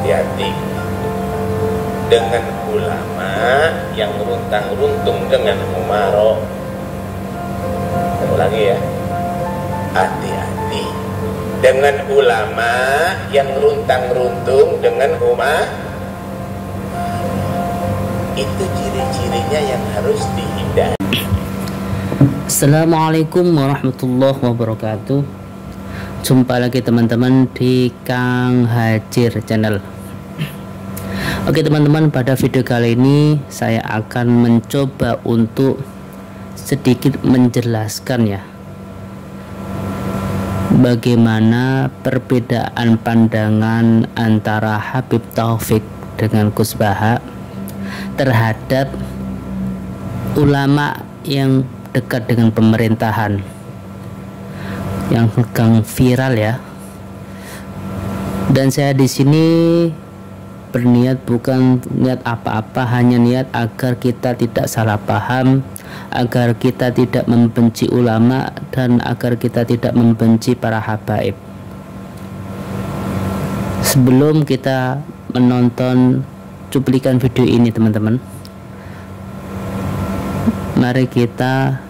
hati-hati dengan ulama yang runtang-runtung dengan umaro. Saya ulangi ya, hati-hati dengan ulama yang runtang-runtung dengan umar. Itu ciri-cirinya yang harus dihindari. Assalamualaikum warahmatullahi wabarakatuh. Jumpa lagi teman-teman di Kang Hajir Channel. Oke teman-teman, pada video kali ini saya akan mencoba untuk sedikit menjelaskan ya, bagaimana perbedaan pandangan antara Habib Taufik dengan Gus Baha terhadap ulama yang dekat dengan pemerintahan yang sedang viral ya. Dan saya di sini berniat bukan niat apa-apa, hanya niat agar kita tidak salah paham, agar kita tidak membenci ulama, dan agar kita tidak membenci para habaib. Sebelum kita menonton cuplikan video ini teman-teman, mari kita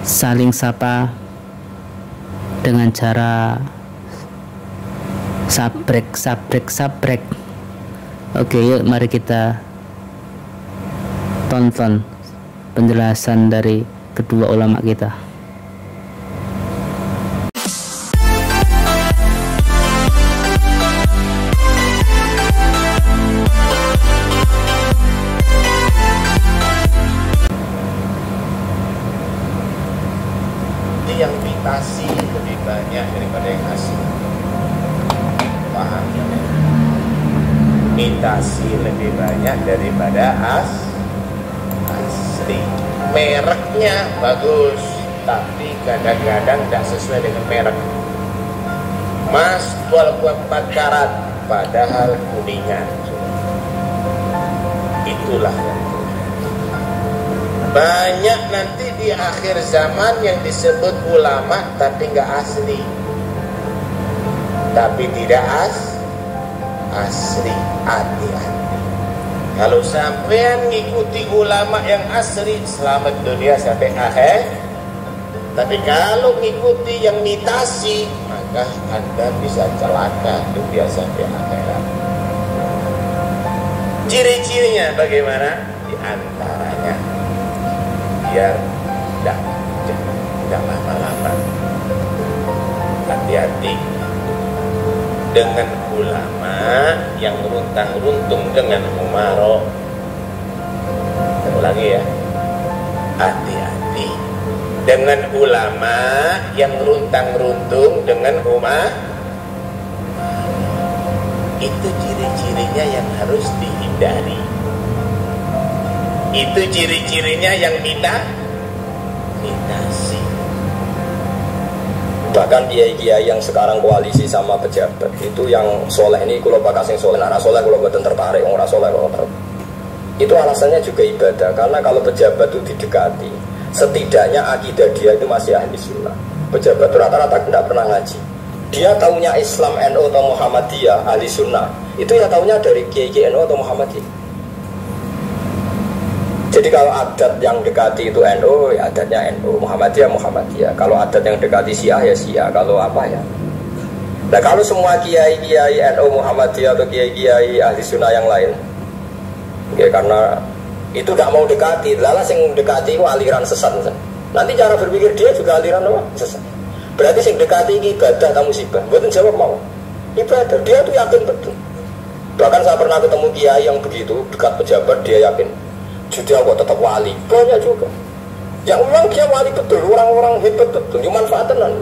saling sapa dengan cara sabrek. Oke, yuk mari kita tonton penjelasan dari kedua ulama kita. Yang imitasi lebih banyak daripada yang asli. Paham ya? Imitasi lebih banyak daripada asli. Mereknya bagus, tapi kadang-kadang tidak sesuai dengan merek. Mas 24 karat, padahal kuningan. Itulah yang banyak nanti di akhir zaman yang disebut ulama tapi nggak asli, tapi tidak asli. Hati-hati kalau sampean ngikuti ulama yang asli, selamat dunia sampai akhir. Tapi kalau ngikuti yang imitasi, maka Anda bisa celaka dunia sampai akhirat. Ciri-cirinya bagaimana? Di antaranya, biar tidak lama-lama, hati-hati dengan ulama yang runtang-runtung dengan umaro. Saya ulangi ya, hati-hati dengan ulama yang runtang-runtung dengan umar. Itu ciri-cirinya yang harus dihindari. Itu ciri-cirinya yang imitasi. Bahkan kiai-kiai yang sekarang koalisi sama pejabat itu yang soleh ini, kalau bakal sing soleh, anak soleh kalau buatan tertarik, orang soleh kalau tertarik. Itu alasannya juga ibadah, karena kalau pejabat itu didekati, setidaknya akidah dia itu masih ahli sunnah. Pejabat itu rata-rata tidak pernah ngaji. Dia taunya Islam NU atau Muhammadiyah ahli sunnah, itu ya taunya dari kiai NU atau Muhammadiyah. Jadi kalau adat yang dekati itu NU, ya adatnya NU, Muhammadiyah. Kalau adat yang dekati Syiah ya Syiah, kalau apa ya. Nah kalau semua kiai-kiai NU, Muhammadiyah atau kiai-kiai ahli sunnah yang lain, ya karena itu tidak mau dekati, lalu yang dekati itu aliran sesat. Nanti cara berpikir dia juga aliran apa? Sesat. Berarti yang dekati ini ibadah atau musibah? Buatan jawab mau ibadah, dia tuh yakin betul. Bahkan saya pernah ketemu kiai yang begitu dekat pejabat, dia yakin jadi aku tetap wali, banyak juga yang memang dia wali betul, orang-orang hebat betul, dimanfaatkan.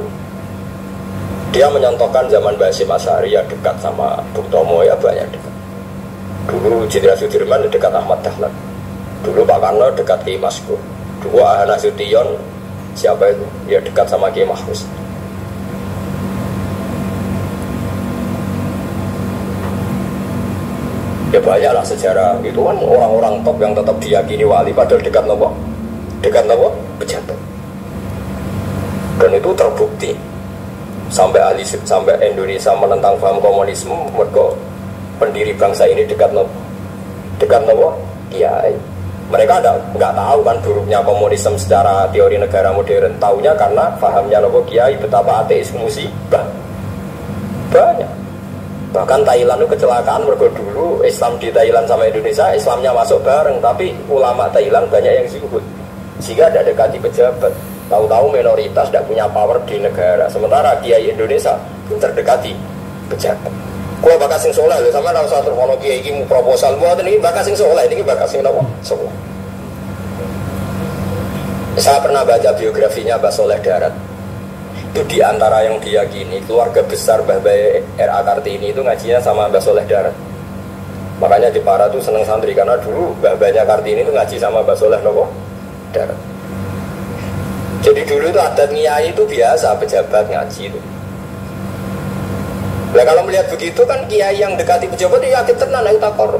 Dia menyontohkan zaman Basim Asy'ari ya dekat sama Bung Tomo ya banyak dekat. Dulu Jenderal Sudirman dekat Ahmad Dahlan, dulu Pak Karno dekat Kiai Maskur, dulu Ahana Sution siapa itu ya dekat sama Kiai Mahfuz. Ya banyaklah sejarah itu kan orang-orang top yang tetap diyakini wali padahal dekat nopo pejabat. Dan itu terbukti sampai Indonesia menentang paham komunisme, mereka pendiri bangsa ini dekat nopo kiai. Mereka nggak tahu kan buruknya komunisme secara teori negara modern. Taunya karena pahamnya nopo kiai betapa ateis musibah banyak. Bahkan Thailand itu kecelakaan mergo dulu Islam di Thailand sama Indonesia Islamnya masuk bareng, tapi ulama Thailand banyak yang zuhud sehingga tidak dekati pejabat. Tahu-tahu minoritas tidak punya power di negara, sementara kiai Indonesia terdekati pejabat. Kalau bakas sing soleh lho, sama nang satu kalau kiai iki proposal buat ini bakas sing soleh, ini bakas sing apa? Soleh. Saya pernah baca biografinya Mbah Soleh Darat. Itu diantara yang diyakini keluarga besar Mbah Bae R.A. Kartini itu ngajinya sama Mbah Soleh Darat. Makanya di Para tuh seneng santri karena dulu Mbah Bae Kartini itu ngaji sama Mbah Soleh Darat. Jadi dulu itu adat ngiyai itu biasa pejabat ngaji itu. Nah kalau melihat begitu kan kiai yang dekati pejabat ya yakin tenan ayo takor.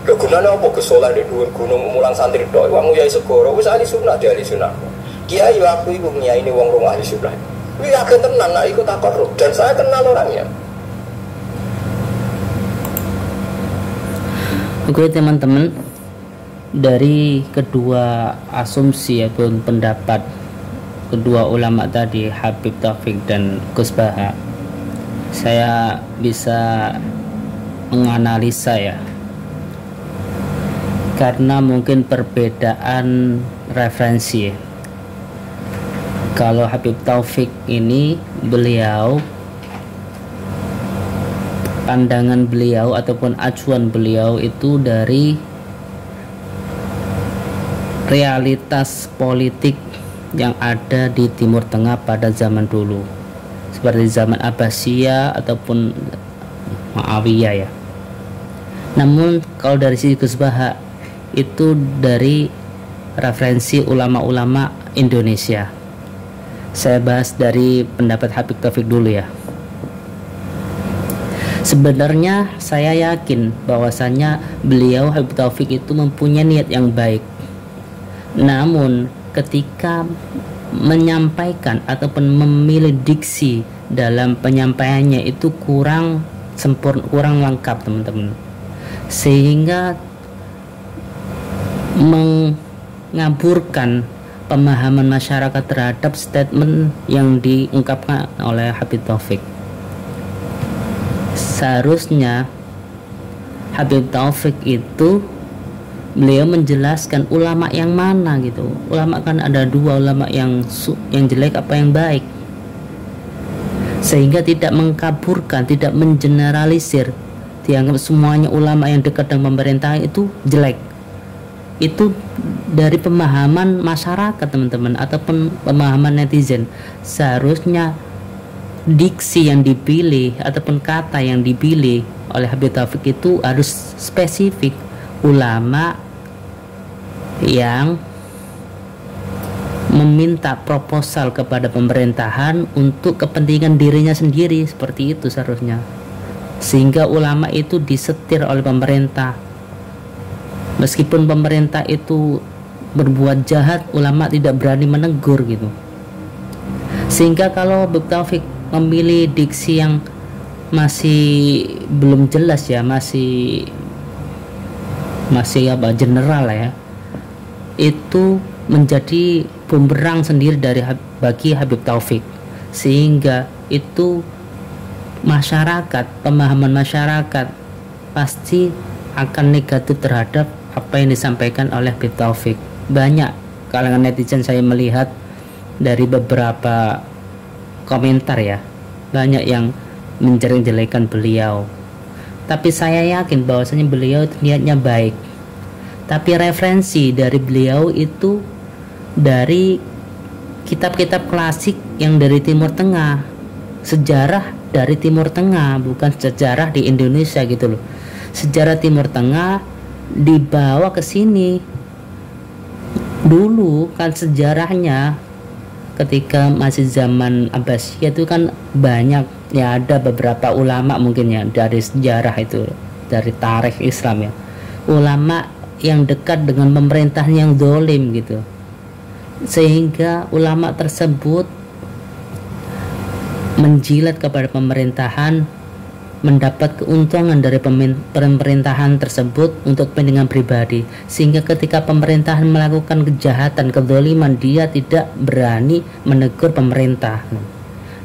Lha gunane apa gesoleh di dhuwur gunung mulang santri tok. Wong kiai segoro wis ahli sunnah di ahli sunnah. Kiai aku iku ngiyai ini wong ahli sunnah. Kuwi yakin tenan nek iku takor dan saya kenal orangnya. Oke teman-teman, dari kedua asumsi ataupun pendapat kedua ulama tadi Habib Taufik dan Gus Baha, saya bisa menganalisa ya, karena mungkin perbedaan referensi. Kalau Habib Taufik ini beliau, pandangan beliau ataupun acuan beliau itu dari realitas politik yang ada di Timur Tengah pada zaman dulu, seperti zaman Abbasiyah ataupun Muawiyah ya. Namun kalau dari sisi Gus Baha itu dari referensi ulama-ulama Indonesia. Saya bahas dari pendapat Habib Taufik dulu ya. Sebenarnya saya yakin bahwasannya beliau Habib Taufik itu mempunyai niat yang baik. Namun ketika menyampaikan ataupun memilih diksi dalam penyampaiannya itu kurang sempurna, kurang lengkap teman-teman, sehingga mengaburkan pemahaman masyarakat terhadap statement yang diungkapkan oleh Habib Taufik. Seharusnya Habib Taufik itu beliau menjelaskan ulama yang mana gitu. Ulama kan ada dua, ulama yang jelek apa yang baik, sehingga tidak mengkaburkan, tidak mengeneralisir, dianggap semuanya ulama yang dekat dengan pemerintah itu jelek. Itu dari pemahaman masyarakat teman-teman ataupun pemahaman netizen. Seharusnya diksi yang dipilih ataupun kata yang dipilih oleh Habib Taufik itu harus spesifik, ulama yang meminta proposal kepada pemerintahan untuk kepentingan dirinya sendiri, seperti itu seharusnya, sehingga ulama itu disetir oleh pemerintah. Meskipun pemerintah itu berbuat jahat, ulama tidak berani menegur gitu. Sehingga kalau Habib Taufik memilih diksi yang masih belum jelas ya, masih apa general ya, itu menjadi bumerang sendiri bagi Habib Taufik, sehingga itu masyarakat, pemahaman masyarakat pasti akan negatif terhadap apa yang disampaikan oleh Habib Taufik. Banyak kalangan netizen saya melihat dari beberapa komentar ya, banyak yang menjelek-jelekan beliau. Tapi saya yakin bahwasanya beliau niatnya baik. Tapi referensi dari beliau itu dari kitab-kitab klasik yang dari Timur Tengah, sejarah dari Timur Tengah, bukan sejarah di Indonesia gitu loh. Sejarah Timur Tengah dibawa ke sini. Dulu kan sejarahnya ketika masih zaman Abbasiyah itu kan banyak ya, ada beberapa ulama mungkin ya dari sejarah itu, dari tarikh Islam ya, ulama yang dekat dengan pemerintahan yang zalim gitu, sehingga ulama tersebut menjilat kepada pemerintahan mendapat keuntungan dari pemerintahan tersebut untuk kepentingan pribadi, sehingga ketika pemerintahan melakukan kejahatan, kezaliman, dia tidak berani menegur pemerintah.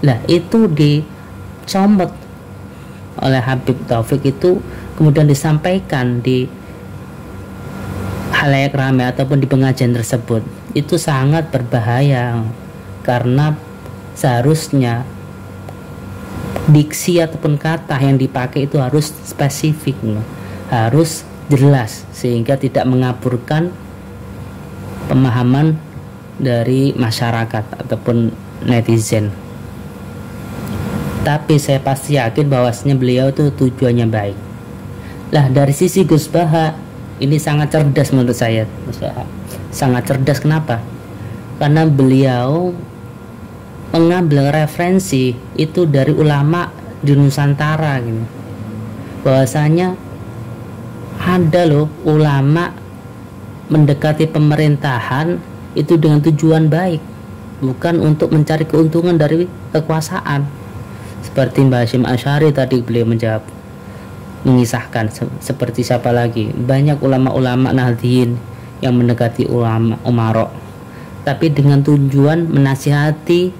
Nah, itu dicomot oleh Habib Taufik, itu kemudian disampaikan di halayak ramai ataupun di pengajian tersebut. Itu sangat berbahaya, karena seharusnya diksi ataupun kata yang dipakai itu harus spesifik, harus jelas, sehingga tidak mengaburkan pemahaman dari masyarakat ataupun netizen. Tapi saya pasti yakin bahwasanya beliau itu tujuannya baik. Lah, dari sisi Gus Baha ini sangat cerdas menurut saya. Gus Baha sangat cerdas. Kenapa? Karena beliau mengambil referensi itu dari ulama di Nusantara gitu. Bahwasanya ada loh ulama mendekati pemerintahan itu dengan tujuan baik, bukan untuk mencari keuntungan dari kekuasaan. Seperti Mbah Hasyim Asy'ari tadi beliau mengisahkan, seperti siapa lagi, banyak ulama-ulama Nahdliyin yang mendekati ulama Umarok, tapi dengan tujuan menasihati,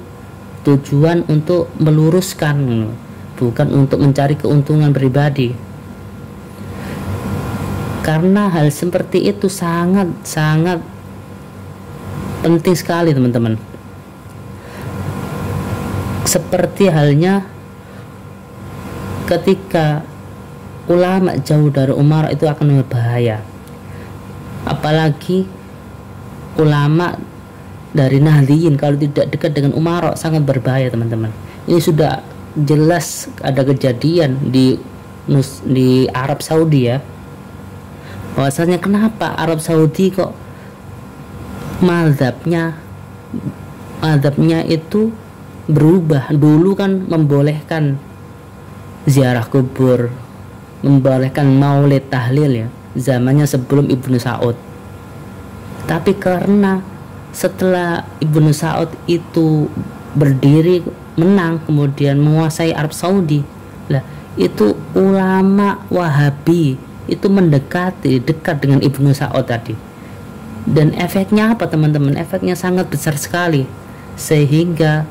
tujuan untuk meluruskan, bukan untuk mencari keuntungan pribadi. Karena hal seperti itu sangat penting sekali, teman-teman. Seperti halnya ketika ulama jauh dari umara itu akan berbahaya. Apalagi ulama dari Nahdliyin kalau tidak dekat dengan umarok sangat berbahaya, teman-teman. Ini sudah jelas ada kejadian di Arab Saudi ya. Bahwasanya kenapa Arab Saudi kok mazhabnya itu berubah. Dulu kan membolehkan ziarah kubur, membolehkan maulid, tahlil ya, zamannya sebelum Ibnu Saud. Tapi karena setelah Ibnu Saud itu berdiri, menang, kemudian menguasai Arab Saudi, lah itu ulama Wahabi itu dekat dengan Ibnu Saud tadi. Dan efeknya apa, teman-teman? Efeknya sangat besar sekali, sehingga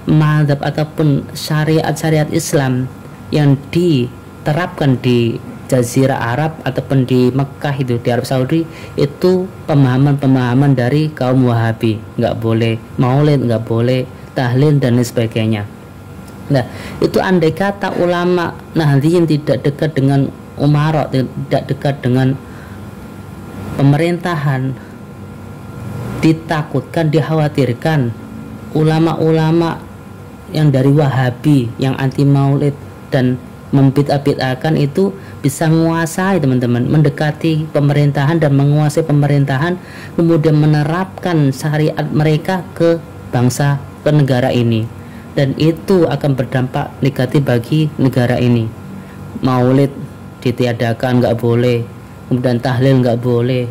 mazhab ataupun syariat Islam yang diterapkan di Jazirah Arab ataupun di Mekah itu, di Arab Saudi, itu pemahaman dari kaum Wahabi. Nggak boleh maulid, nggak boleh tahlil dan lain sebagainya. Nah, itu andai kata ulama Nahdliyin tidak dekat dengan umarok, tidak dekat dengan pemerintahan, ditakutkan, dikhawatirkan ulama-ulama yang dari Wahabi yang anti maulid dan membid'ah-bid'ahkan itu bisa menguasai, teman-teman, mendekati pemerintahan dan menguasai pemerintahan, kemudian menerapkan syariat mereka ke bangsa, ke negara ini, dan itu akan berdampak negatif bagi negara ini. Maulid ditiadakan, nggak boleh, kemudian tahlil nggak boleh,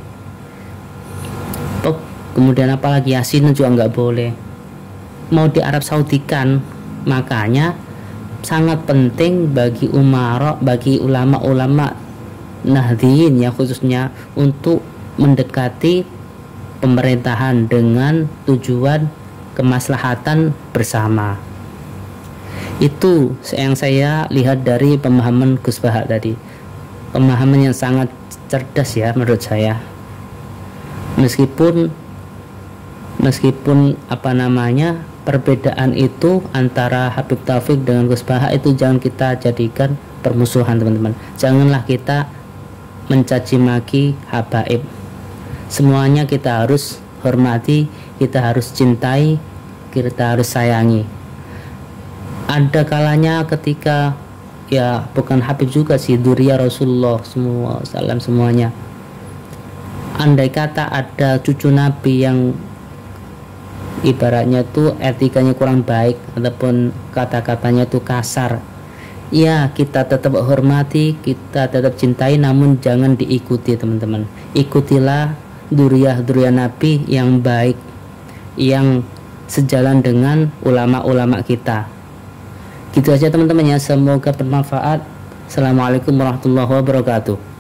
kemudian apalagi Yasin juga nggak boleh, mau di Arab Saudikan. Makanya sangat penting bagi umarok, bagi ulama-ulama Nahdliyin ya khususnya, untuk mendekati pemerintahan dengan tujuan kemaslahatan bersama. Itu yang saya lihat dari pemahaman Gus Baha tadi, pemahaman yang sangat cerdas ya menurut saya. Meskipun perbedaan itu antara Habib Taufik dengan Gus Baha itu jangan kita jadikan permusuhan, teman-teman. Janganlah kita mencaci maki habaib. Semuanya kita harus hormati, kita harus cintai, kita harus sayangi. Ada kalanya ketika ya bukan Habib juga sih, dzurriyyah Rasulullah semuanya. Andai kata ada cucu Nabi yang ibaratnya tuh etikanya kurang baik ataupun kata-katanya tuh kasar, ya kita tetap hormati, kita tetap cintai, namun jangan diikuti, teman-teman. Ikutilah dzurriyyah Nabi yang baik, yang sejalan dengan ulama-ulama kita. Gitu aja teman-teman ya, semoga bermanfaat. Assalamualaikum warahmatullahi wabarakatuh.